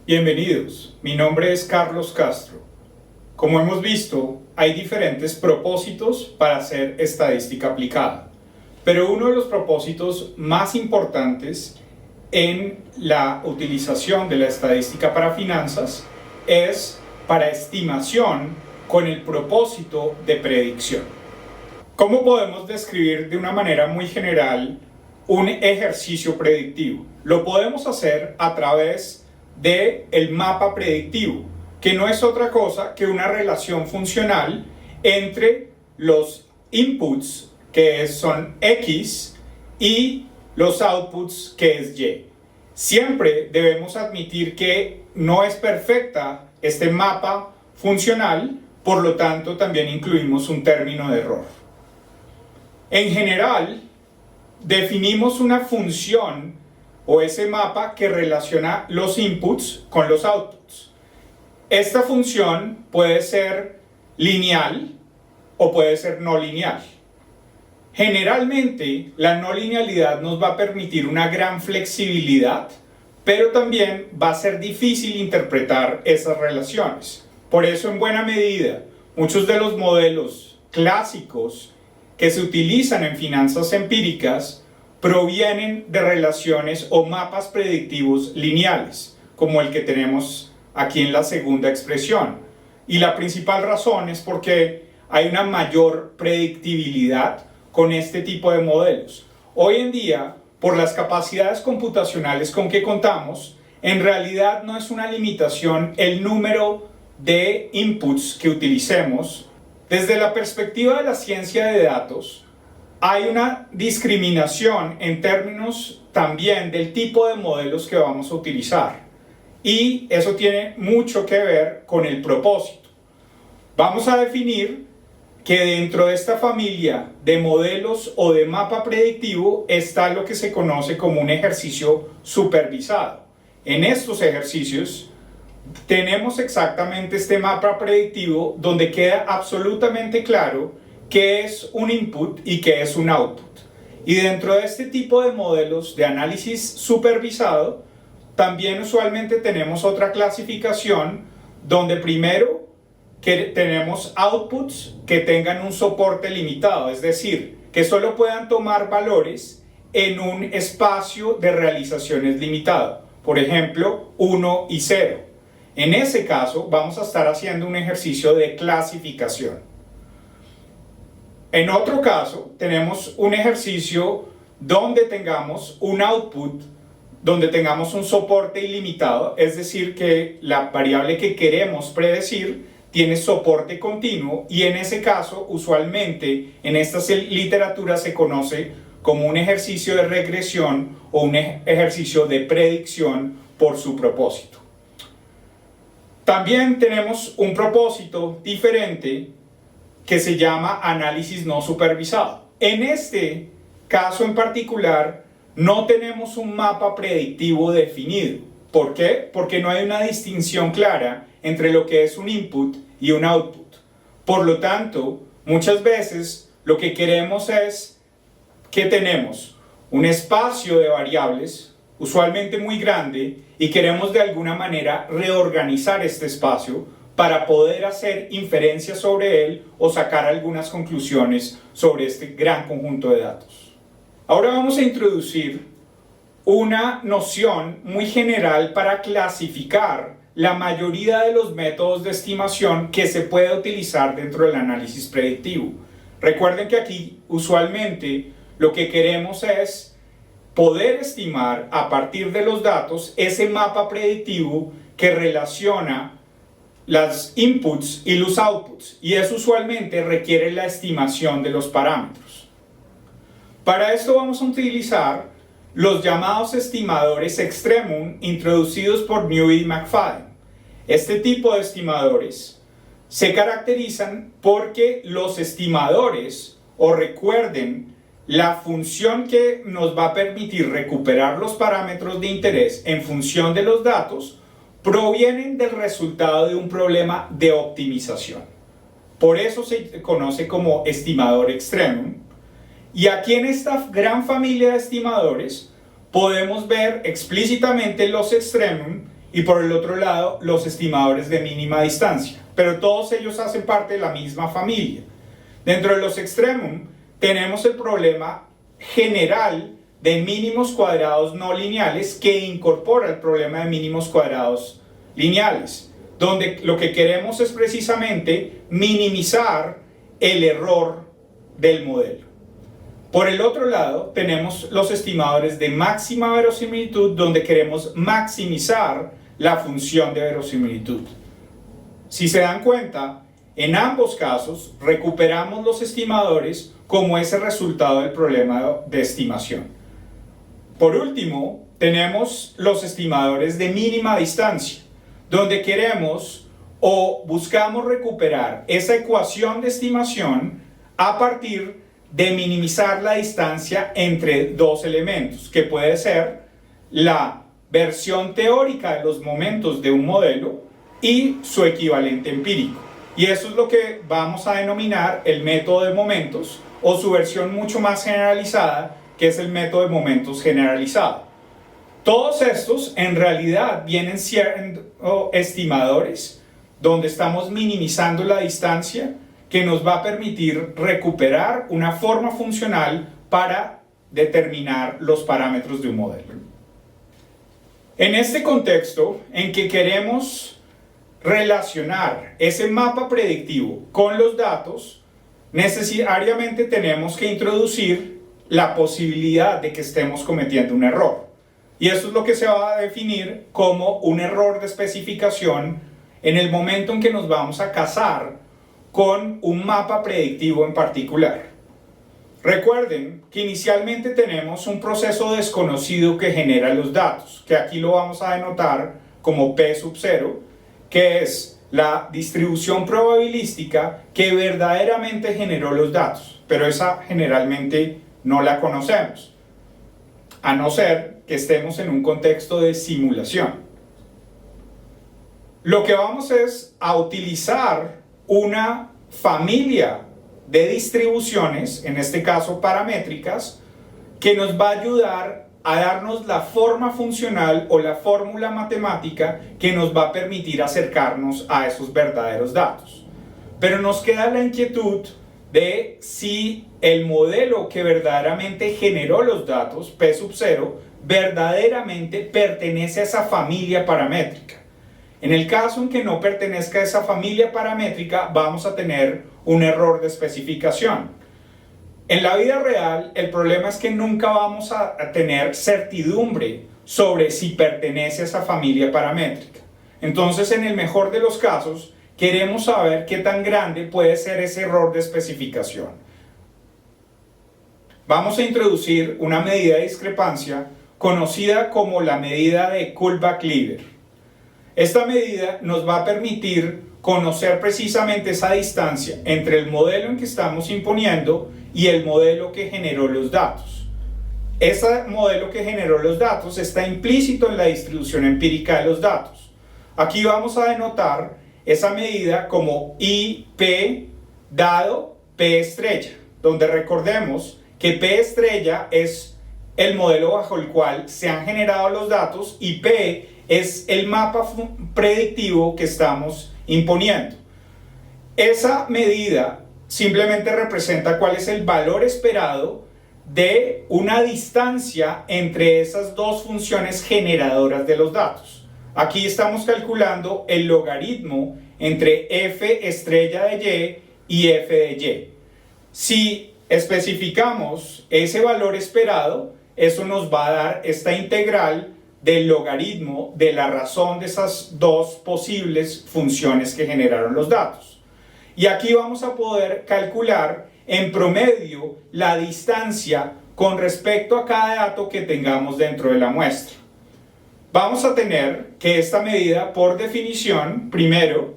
Bienvenidos, mi nombre es Carlos Castro. Como hemos visto, hay diferentes propósitos para hacer estadística aplicada, pero uno de los propósitos más importantes en la utilización de la estadística para finanzas es para estimación con el propósito de predicción. ¿Cómo podemos describir de una manera muy general un ejercicio predictivo? Lo podemos hacer a través del mapa predictivo, que no es otra cosa que una relación funcional entre los inputs, que son X, y los outputs, que es Y. Siempre debemos admitir que no es perfecta este mapa funcional, por lo tanto también incluimos un término de error. En general, definimos una función o ese mapa que relaciona los inputs con los outputs. Esta función puede ser lineal o puede ser no lineal. Generalmente, la no linealidad nos va a permitir una gran flexibilidad, pero también va a ser difícil interpretar esas relaciones. Por eso, en buena medida, muchos de los modelos clásicos que se utilizan en finanzas empíricas provienen de relaciones o mapas predictivos lineales, como el que tenemos aquí en la segunda expresión. Y la principal razón es porque hay una mayor predictibilidad con este tipo de modelos. Hoy en día, por las capacidades computacionales con que contamos, en realidad no es una limitación el número de inputs que utilicemos. Desde la perspectiva de la ciencia de datos, hay una discriminación en términos también del tipo de modelos que vamos a utilizar. Y eso tiene mucho que ver con el propósito. Vamos a definir que dentro de esta familia de modelos o de mapa predictivo está lo que se conoce como un ejercicio supervisado. En estos ejercicios tenemos exactamente este mapa predictivo donde queda absolutamente claro qué es un input y qué es un output. Y dentro de este tipo de modelos de análisis supervisado, también usualmente tenemos otra clasificación donde primero que tenemos outputs que tengan un soporte limitado, es decir, que solo puedan tomar valores en un espacio de realizaciones limitado, por ejemplo 1 y 0. En ese caso vamos a estar haciendo un ejercicio de clasificación. En otro caso, tenemos un ejercicio donde tengamos un output, donde tengamos un soporte ilimitado, es decir, que la variable que queremos predecir tiene soporte continuo y en ese caso, usualmente, en esta literatura se conoce como un ejercicio de regresión o un ejercicio de predicción por su propósito. También tenemos un propósito diferente que se llama análisis no supervisado. En este caso en particular, no tenemos un mapa predictivo definido. ¿Por qué? Porque no hay una distinción clara entre lo que es un input y un output. Por lo tanto, muchas veces lo que queremos es que tenemos un espacio de variables, usualmente muy grande, y queremos de alguna manera reorganizar este espacio para poder hacer inferencias sobre él o sacar algunas conclusiones sobre este gran conjunto de datos. Ahora vamos a introducir una noción muy general para clasificar la mayoría de los métodos de estimación que se puede utilizar dentro del análisis predictivo. Recuerden que aquí usualmente lo que queremos es poder estimar a partir de los datos ese mapa predictivo que relaciona las inputs y los outputs, y eso usualmente requiere la estimación de los parámetros. Para esto vamos a utilizar los llamados estimadores extremum introducidos por Newby y McFadden. Este tipo de estimadores se caracterizan porque los estimadores, o recuerden, la función que nos va a permitir recuperar los parámetros de interés en función de los datos, provienen del resultado de un problema de optimización. Por eso se conoce como estimador extremum. Y aquí en esta gran familia de estimadores podemos ver explícitamente los extremum y por el otro lado los estimadores de mínima distancia, pero todos ellos hacen parte de la misma familia. Dentro de los extremum tenemos el problema general de mínimos cuadrados no lineales que incorpora el problema de mínimos cuadrados lineales, donde lo que queremos es precisamente minimizar el error del modelo. Por el otro lado, tenemos los estimadores de máxima verosimilitud, donde queremos maximizar la función de verosimilitud. Si se dan cuenta, en ambos casos recuperamos los estimadores como ese resultado del problema de estimación. Por último, tenemos los estimadores de mínima distancia, donde queremos o buscamos recuperar esa ecuación de estimación a partir de minimizar la distancia entre dos elementos, que puede ser la versión teórica de los momentos de un modelo y su equivalente empírico. Y eso es lo que vamos a denominar el método de momentos, o su versión mucho más generalizada, que es el método de momentos generalizado. Todos estos en realidad vienen siendo estimadores donde estamos minimizando la distancia, que nos va a permitir recuperar una forma funcional para determinar los parámetros de un modelo. En este contexto en que queremos relacionar ese mapa predictivo con los datos, necesariamente tenemos que introducir la posibilidad de que estemos cometiendo un error. Y eso es lo que se va a definir como un error de especificación en el momento en que nos vamos a casar con un mapa predictivo en particular. Recuerden que inicialmente tenemos un proceso desconocido que genera los datos, que aquí lo vamos a denotar como P sub 0, que es la distribución probabilística que verdaderamente generó los datos, pero esa generalmente no la conocemos, a no ser que estemos en un contexto de simulación. Lo que vamos es a utilizar una familia de distribuciones, en este caso paramétricas, que nos va a ayudar a darnos la forma funcional o la fórmula matemática que nos va a permitir acercarnos a esos verdaderos datos. Pero nos queda la inquietud de si el modelo que verdaderamente generó los datos, P sub 0, verdaderamente pertenece a esa familia paramétrica. En el caso en que no pertenezca a esa familia paramétrica, vamos a tener un error de especificación. En la vida real, el problema es que nunca vamos a tener certidumbre sobre si pertenece a esa familia paramétrica. Entonces, en el mejor de los casos, queremos saber qué tan grande puede ser ese error de especificación. Vamos a introducir una medida de discrepancia conocida como la medida de Kullback-Leibler. Esta medida nos va a permitir conocer precisamente esa distancia entre el modelo en que estamos imponiendo y el modelo que generó los datos. Ese modelo que generó los datos está implícito en la distribución empírica de los datos. Aquí vamos a denotar esa medida como IP dado P estrella, donde recordemos que P estrella es el modelo bajo el cual se han generado los datos y P es el mapa predictivo que estamos imponiendo. Esa medida simplemente representa cuál es el valor esperado de una distancia entre esas dos funciones generadoras de los datos. Aquí estamos calculando el logaritmo entre f estrella de y f de y. Si especificamos ese valor esperado, eso nos va a dar esta integral del logaritmo de la razón de esas dos posibles funciones que generaron los datos. Y aquí vamos a poder calcular en promedio la distancia con respecto a cada dato que tengamos dentro de la muestra. Vamos a tener que esta medida, por definición, primero,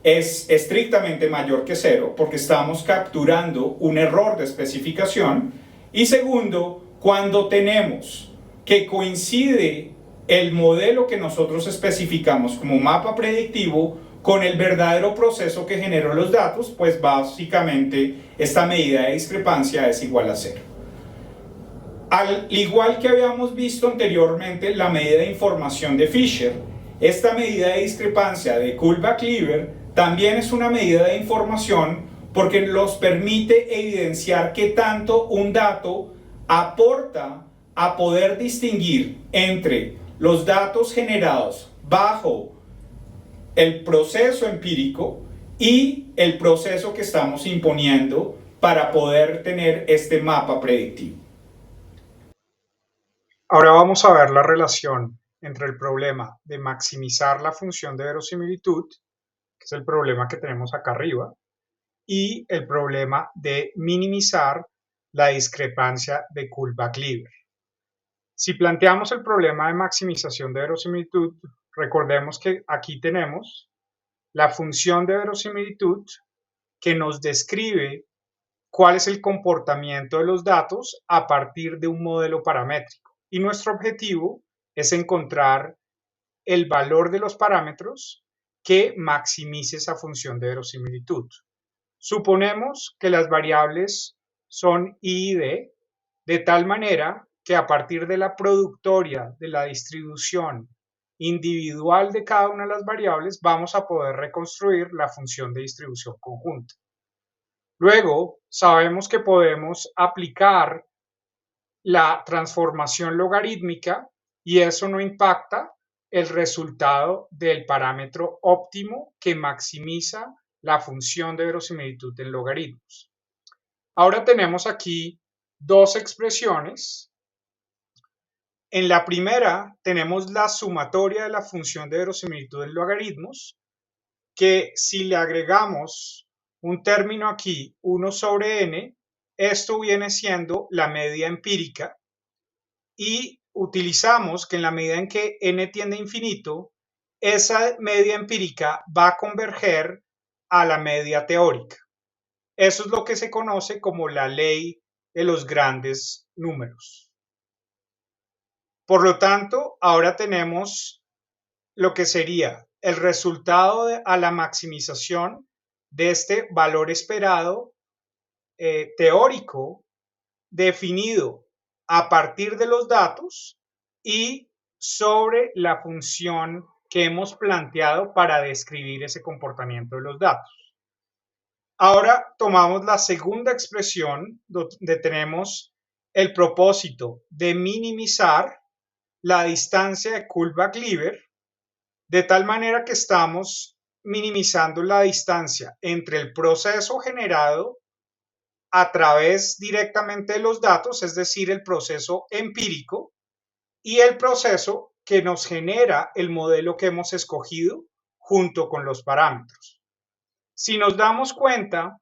es estrictamente mayor que 0 porque estamos capturando un error de especificación, y segundo, cuando tenemos que coincide el modelo que nosotros especificamos como mapa predictivo con el verdadero proceso que generó los datos, pues básicamente esta medida de discrepancia es igual a 0. Al igual que habíamos visto anteriormente la medida de información de Fisher, Esta medida de discrepancia de Kullback-Leibler también es una medida de información porque nos permite evidenciar qué tanto un dato aporta a poder distinguir entre los datos generados bajo el proceso empírico y el proceso que estamos imponiendo para poder tener este mapa predictivo. Ahora vamos a ver la relación entre el problema de maximizar la función de verosimilitud, que es el problema que tenemos acá arriba, y el problema de minimizar la discrepancia de Kullback-Leibler. Si planteamos el problema de maximización de verosimilitud, recordemos que aquí tenemos la función de verosimilitud que nos describe cuál es el comportamiento de los datos a partir de un modelo paramétrico. Y nuestro objetivo es encontrar el valor de los parámetros que maximice esa función de verosimilitud. Suponemos que las variables son I y D, de tal manera que a partir de la productoria de la distribución individual de cada una de las variables vamos a poder reconstruir la función de distribución conjunta. Luego, sabemos que podemos aplicar la transformación logarítmica y eso no impacta el resultado del parámetro óptimo que maximiza la función de verosimilitud en logaritmos. Ahora tenemos aquí dos expresiones. En la primera tenemos la sumatoria de la función de verosimilitud en logaritmos, que si le agregamos un término aquí, 1 sobre n, esto viene siendo la media empírica y utilizamos que en la medida en que n tiende a infinito, esa media empírica va a converger a la media teórica. Eso es lo que se conoce como la ley de los grandes números. Por lo tanto, ahora tenemos lo que sería el resultado a la maximización de este valor esperado teórico definido a partir de los datos y sobre la función que hemos planteado para describir ese comportamiento de los datos. Ahora tomamos la segunda expresión donde tenemos el propósito de minimizar la distancia de Kullback-Leibler, de tal manera que estamos minimizando la distancia entre el proceso generado a través directamente de los datos, es decir, el proceso empírico, y el proceso que nos genera el modelo que hemos escogido junto con los parámetros. Si nos damos cuenta,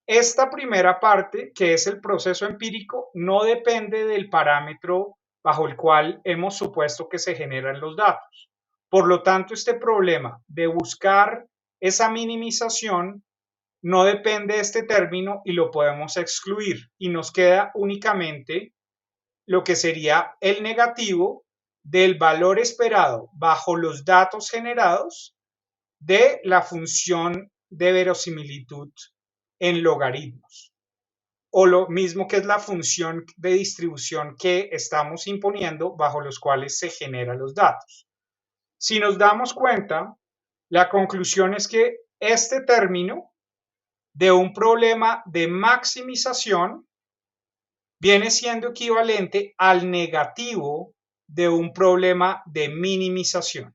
esta primera parte, que es el proceso empírico, no depende del parámetro bajo el cual hemos supuesto que se generan los datos. Por lo tanto, este problema de buscar esa minimización no depende de este término y lo podemos excluir y nos queda únicamente lo que sería el negativo del valor esperado bajo los datos generados de la función de verosimilitud en logaritmos, o lo mismo que es la función de distribución que estamos imponiendo bajo los cuales se generan los datos. Si nos damos cuenta, la conclusión es que este término de un problema de maximización viene siendo equivalente al negativo de un problema de minimización.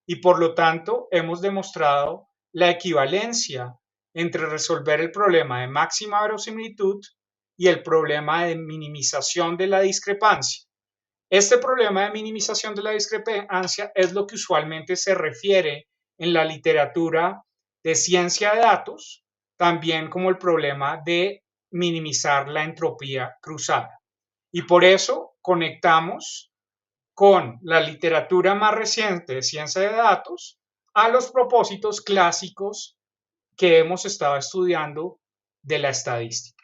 Y por lo tanto, hemos demostrado la equivalencia entre resolver el problema de máxima verosimilitud y el problema de minimización de la discrepancia. Este problema de minimización de la discrepancia es lo que usualmente se refiere en la literatura de ciencia de datos, también como el problema de minimizar la entropía cruzada. Y por eso conectamos con la literatura más reciente de ciencia de datos a los propósitos clásicos que hemos estado estudiando de la estadística.